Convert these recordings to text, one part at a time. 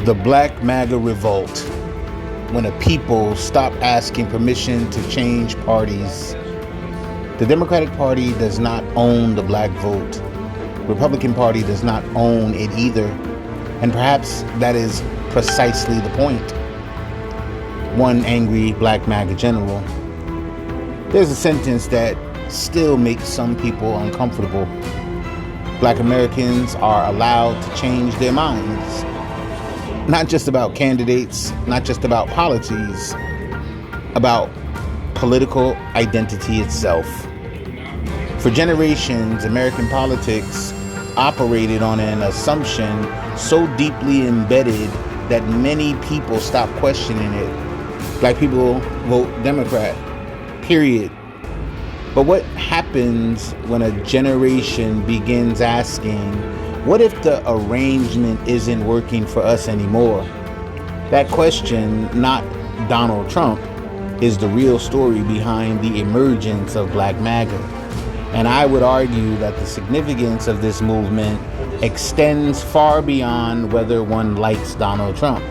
The Black MAGA revolt, when a people stop asking permission to change parties. The Democratic Party does not own the black vote. Republican Party does not own it either. And perhaps that is precisely the point. One angry black MAGA general. There's a sentence that still makes some people uncomfortable. Black Americans are allowed to change their minds. Not just about candidates, not just about policies, about political identity itself. For generations, American politics operated on an assumption so deeply embedded that many people stopped questioning it. Black people vote Democrat, period. But what happens when a generation begins asking, what if the arrangement isn't working for us anymore? That question, not Donald Trump, is the real story behind the emergence of Black MAGA. And I would argue that the significance of this movement extends far beyond whether one likes Donald Trump.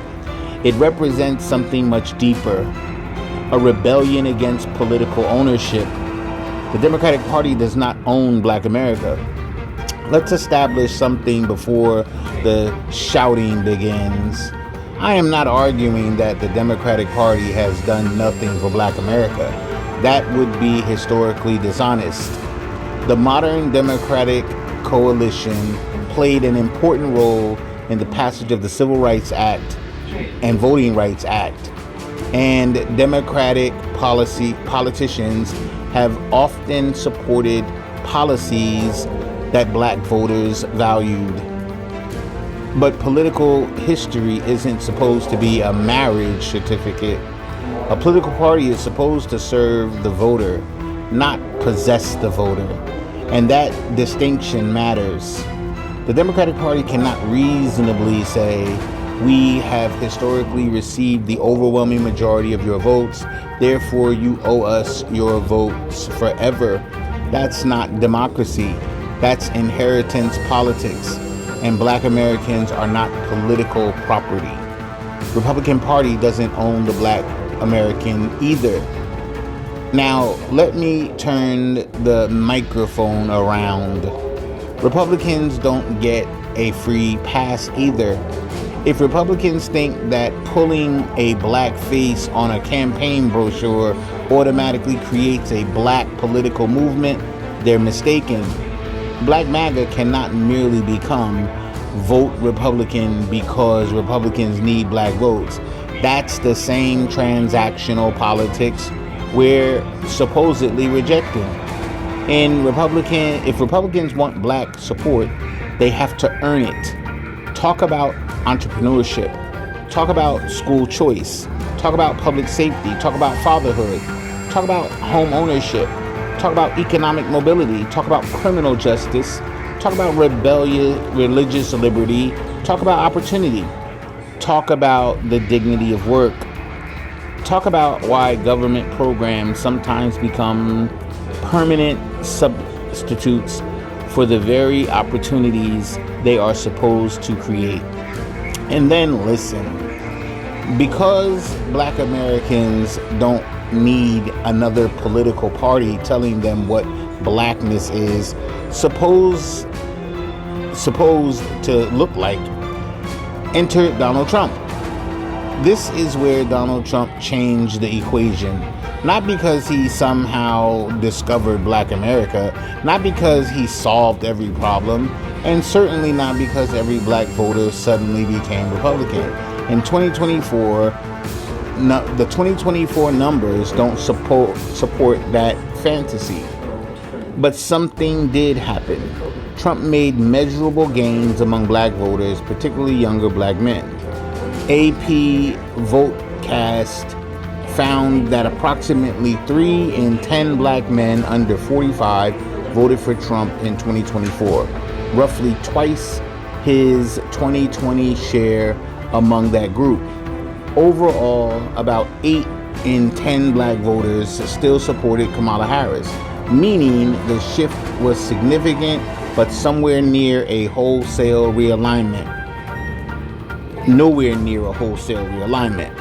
It represents something much deeper, a rebellion against political ownership. The Democratic Party does not own Black America. Let's establish something before the shouting begins. I am not arguing that the Democratic Party has done nothing for Black America. That would be historically dishonest. The modern Democratic coalition played an important role in the passage of the Civil Rights Act and Voting Rights Act. And Democratic politicians have often supported policies that black voters valued. But political history isn't supposed to be a marriage certificate. A political party is supposed to serve the voter, not possess the voter. And that distinction matters. The Democratic Party cannot reasonably say, we have historically received the overwhelming majority of your votes, therefore you owe us your votes forever. That's not democracy. That's inheritance politics, and Black Americans are not political property. Republican Party doesn't own the Black American either. Now, let me turn the microphone around. Republicans don't get a free pass either. If Republicans think that pulling a black face on a campaign brochure automatically creates a black political movement, they're mistaken. Black MAGA cannot merely become vote Republican because Republicans need black votes. That's the same transactional politics we're supposedly rejecting. If Republicans want black support, they have to earn it. Talk about entrepreneurship. Talk about school choice. Talk about public safety. Talk about fatherhood. Talk about home ownership. Talk about economic mobility. Talk about criminal justice. Talk about religious liberty. Talk about opportunity. Talk about the dignity of work. Talk about why government programs sometimes become permanent substitutes for the very opportunities they are supposed to create. And then listen. Because Black Americans don't need another political party telling them what blackness is supposed to look like, enter Donald Trump. This is where Donald Trump changed the equation. Not because he somehow discovered Black America, not because he solved every problem, and certainly not because every black voter suddenly became Republican. In 2024, the 2024 numbers don't support that fantasy. But something did happen. Trump made measurable gains among black voters, particularly younger black men. AP Votecast found that approximately 3 in 10 black men under 45 voted for Trump in 2024, roughly twice his 2020 share among that group. Overall, about 8 in 10 black voters still supported Kamala Harris, meaning the shift was significant but somewhere near a wholesale realignment. nowhere near a wholesale realignment.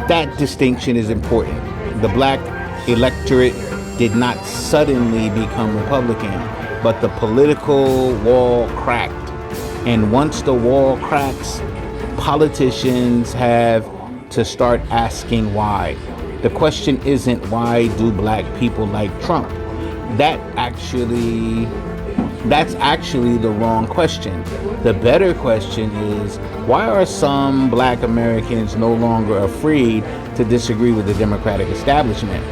That distinction is important. The black electorate did not suddenly become Republican, but the political wall cracked. And once the wall cracks, politicians have to start asking why. The question isn't why do black people like Trump? That's actually the wrong question. The better question is, why are some black Americans no longer afraid to disagree with the Democratic establishment?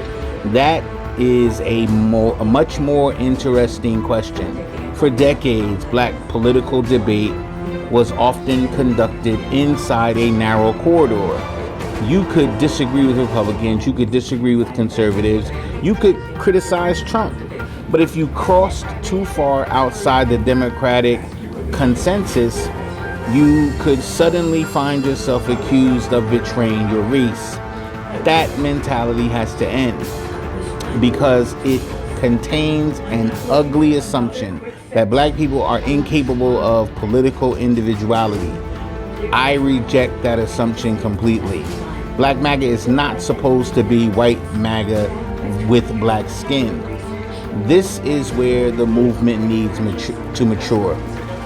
That is a much more interesting question. For decades, black political debate was often conducted inside a narrow corridor. You could disagree with Republicans, you could disagree with conservatives, you could criticize Trump. But if you crossed too far outside the Democratic consensus, you could suddenly find yourself accused of betraying your race. That mentality has to end because it contains an ugly assumption that black people are incapable of political individuality. I reject that assumption completely. Black MAGA is not supposed to be white MAGA with black skin. This is where the movement needs to mature.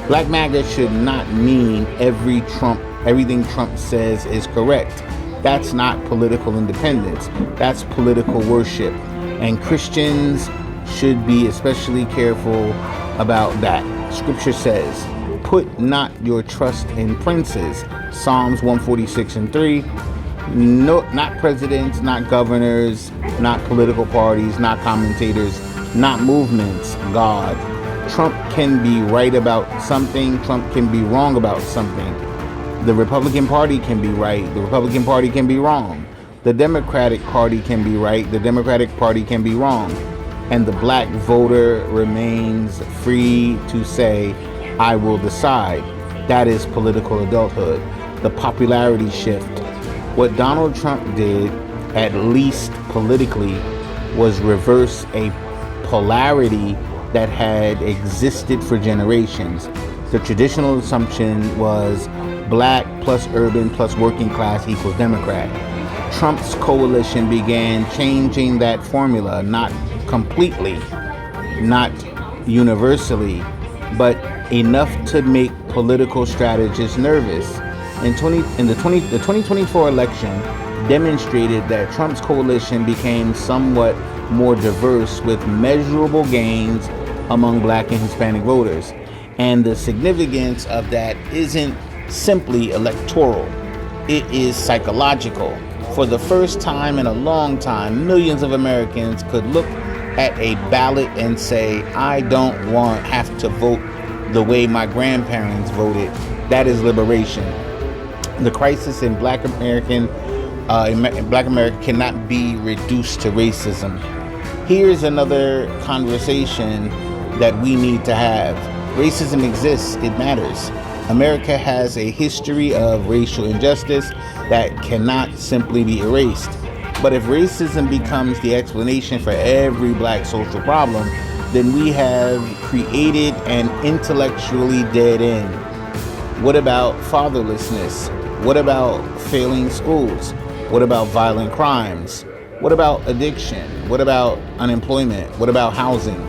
Black MAGA should not mean everything Trump says is correct. That's not political independence. That's political worship. And Christians should be especially careful about that. Scripture says, put not your trust in princes. Psalms 146:3. No, not presidents, not governors, not political parties, not commentators, not movements. God. Trump can be right about something. Trump can be wrong about something. The Republican Party can be right. The Republican Party can be wrong. The Democratic Party can be right. The Democratic Party can be wrong. And the black voter remains free to say, I will decide. That is political adulthood. The popularity shift. What Donald Trump did, at least politically, was reverse a polarity that had existed for generations. The traditional assumption was black plus urban plus working class equals Democrat. Trump's coalition began changing that formula, not completely, not universally, but enough to make political strategists nervous. The 2024 election demonstrated that Trump's coalition became somewhat more diverse with measurable gains among black and Hispanic voters. And the significance of that isn't simply electoral, it is psychological. For the first time in a long time, millions of Americans could look at a ballot and say, I don't have to vote the way my grandparents voted. That is liberation. The crisis in Black America cannot be reduced to racism. Here's another conversation that we need to have. Racism exists, it matters. America has a history of racial injustice that cannot simply be erased. But if racism becomes the explanation for every black social problem, then we have created an intellectually dead end. What about fatherlessness? What about failing schools? What about violent crimes? What about addiction? What about unemployment? What about housing?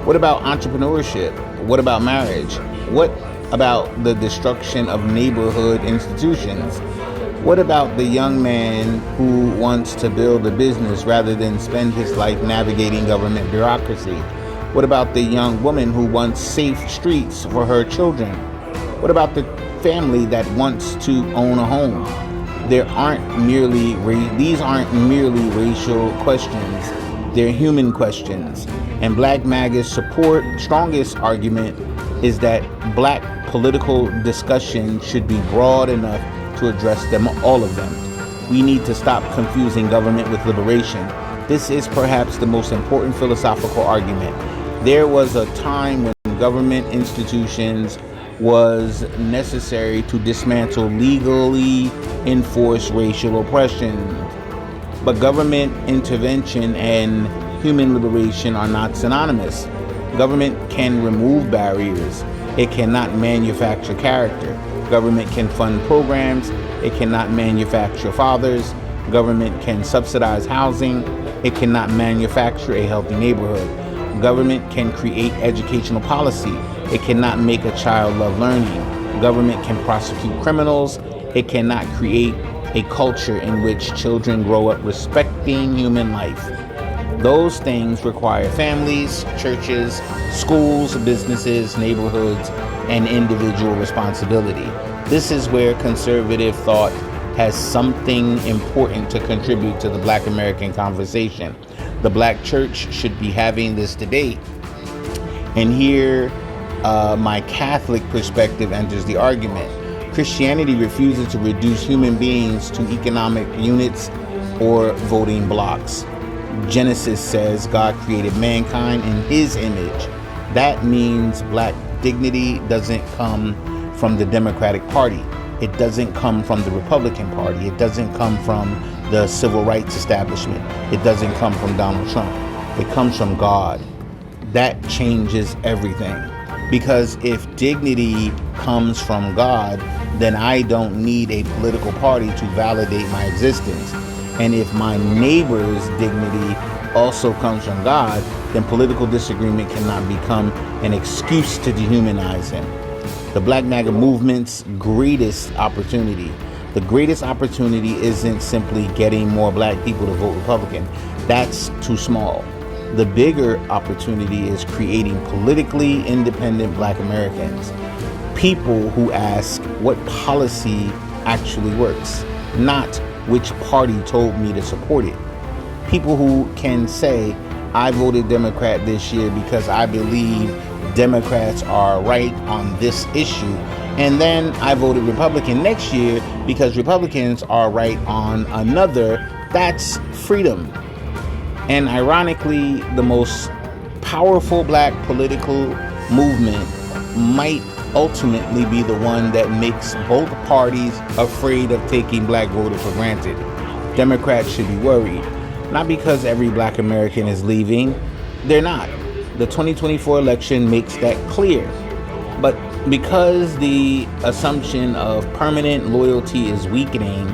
What about entrepreneurship? What about marriage? What about the destruction of neighborhood institutions? What about the young man who wants to build a business rather than spend his life navigating government bureaucracy? What about the young woman who wants safe streets for her children? What about the family that wants to own a home? These aren't merely racial questions. They're human questions. And Black MAGA's strongest argument is that black political discussion should be broad enough to address all of them. We need to stop confusing government with liberation. This is perhaps the most important philosophical argument. There was a time when government institutions was necessary to dismantle legally enforced racial oppression. But government intervention and human liberation are not synonymous. Government can remove barriers. It cannot manufacture character. Government can fund programs. It cannot manufacture fathers. Government can subsidize housing. It cannot manufacture a healthy neighborhood. Government can create educational policy. It cannot make a child love learning. Government can prosecute criminals. It cannot create a culture in which children grow up respecting human life. Those things require families, churches, schools, businesses, neighborhoods, and individual responsibility. This is where conservative thought has something important to contribute to the Black American conversation. The Black church should be having this debate. And here, my Catholic perspective enters the argument. Christianity refuses to reduce human beings to economic units or voting blocks. Genesis says God created mankind in his image. That means Black dignity doesn't come from the Democratic Party. It doesn't come from the Republican Party. It doesn't come from the civil rights establishment. It doesn't come from Donald Trump. It comes from God. That changes everything. Because if dignity comes from God, then I don't need a political party to validate my existence. And if my neighbor's dignity also comes from God, then political disagreement cannot become an excuse to dehumanize him. The Black MAGA movement's greatest opportunity. The greatest opportunity isn't simply getting more Black people to vote Republican. That's too small. The bigger opportunity is creating politically independent Black Americans. People who ask what policy actually works, not which party told me to support it. People who can say, I voted Democrat this year because I believe Democrats are right on this issue, and then I voted Republican next year because Republicans are right on another. That's freedom. And ironically, the most powerful Black political movement might ultimately be the one that makes both parties afraid of taking Black voters for granted. Democrats should be worried, not because every Black American is leaving. They're not. The 2024 election makes that clear. But because the assumption of permanent loyalty is weakening,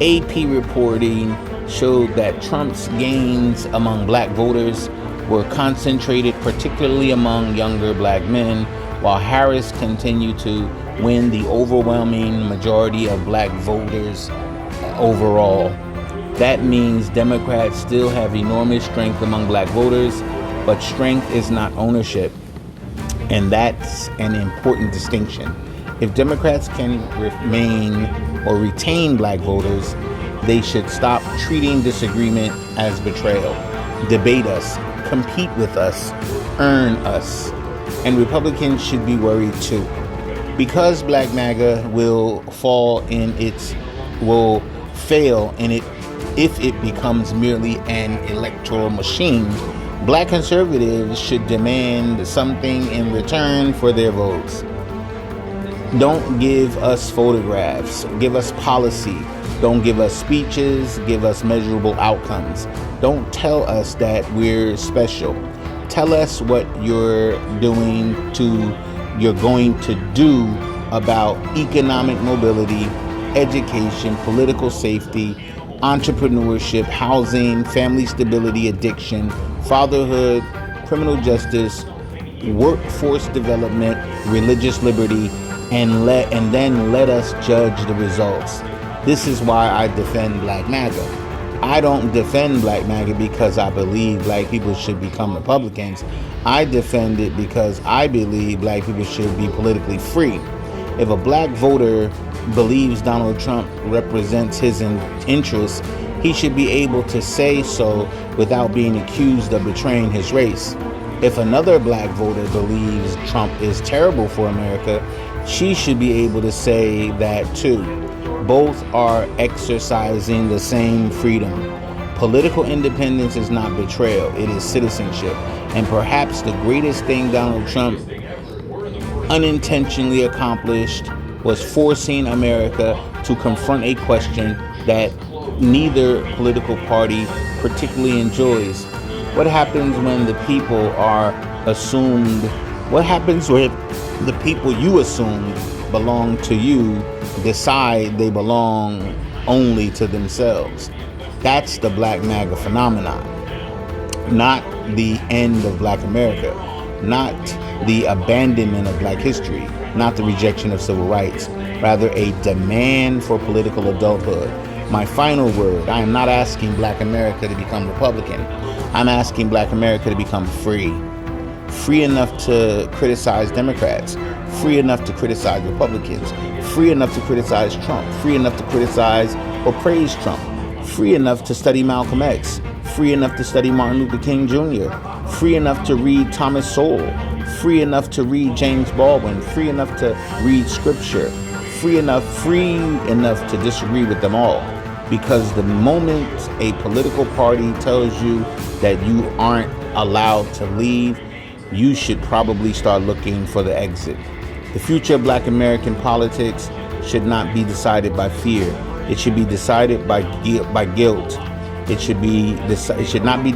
AP reporting showed that Trump's gains among Black voters were concentrated particularly among younger Black men, while Harris continued to win the overwhelming majority of Black voters overall. That means Democrats still have enormous strength among Black voters, but strength is not ownership. And that's an important distinction. If Democrats can remain or retain Black voters, they should stop treating disagreement as betrayal. Debate us, compete with us, earn us. And Republicans should be worried too. Because Black MAGA will fail in it if it becomes merely an electoral machine, Black conservatives should demand something in return for their votes. Don't give us photographs, give us policy. Don't give us speeches, give us measurable outcomes. Don't tell us that we're special. Tell us what you're going to do about economic mobility, education, political safety, entrepreneurship, housing, family stability, addiction, fatherhood, criminal justice, workforce development, religious liberty, and then let us judge the results. This is why I defend Black MAGA. I don't defend Black MAGA because I believe Black people should become Republicans. I defend it because I believe Black people should be politically free. If a Black voter believes Donald Trump represents his interests, he should be able to say so without being accused of betraying his race. If another Black voter believes Trump is terrible for America, she should be able to say that too. Both are exercising the same freedom. Political independence is not betrayal, it is citizenship. And perhaps the greatest thing Donald Trump unintentionally accomplished was forcing America to confront a question that neither political party particularly enjoys. What happens when the people are assumed? What happens when the people you assumed belong to you decide they belong only to themselves. That's the Black MAGA phenomenon. Not the end of Black America. Not the abandonment of Black history. Not the rejection of civil rights. Rather, a demand for political adulthood. My final word, I am not asking Black America to become Republican. I'm asking Black America to become free. Free enough to criticize Democrats. Free enough to criticize Republicans. Free enough to criticize Trump. Free enough to criticize or praise Trump. Free enough to study Malcolm X. Free enough to study Martin Luther King Jr. Free enough to read Thomas Sowell. Free enough to read James Baldwin. Free enough to read scripture. Free enough to disagree with them all. Because the moment a political party tells you that you aren't allowed to leave, you should probably start looking for the exit. The future of Black American politics should not be decided by fear. It should be decided by guilt. It should not be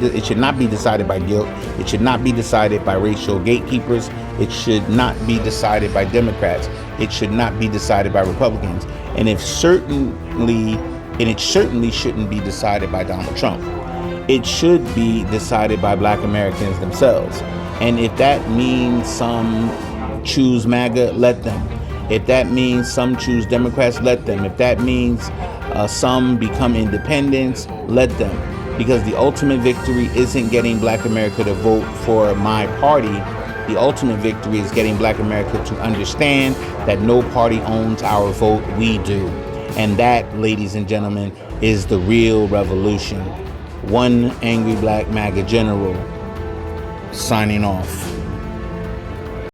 decided by guilt. It should not be decided by racial gatekeepers. It should not be decided by Democrats. It should not be decided by Republicans. And it certainly shouldn't be decided by Donald Trump. It should be decided by Black Americans themselves. And if that means some choose MAGA, let them. If that means some choose Democrats, let them. If that means some become independents, let them. Because the ultimate victory isn't getting Black America to vote for my party. The ultimate victory is getting Black America to understand that no party owns our vote, we do. And that, ladies and gentlemen, is the real revolution. One angry Black MAGA general signing off.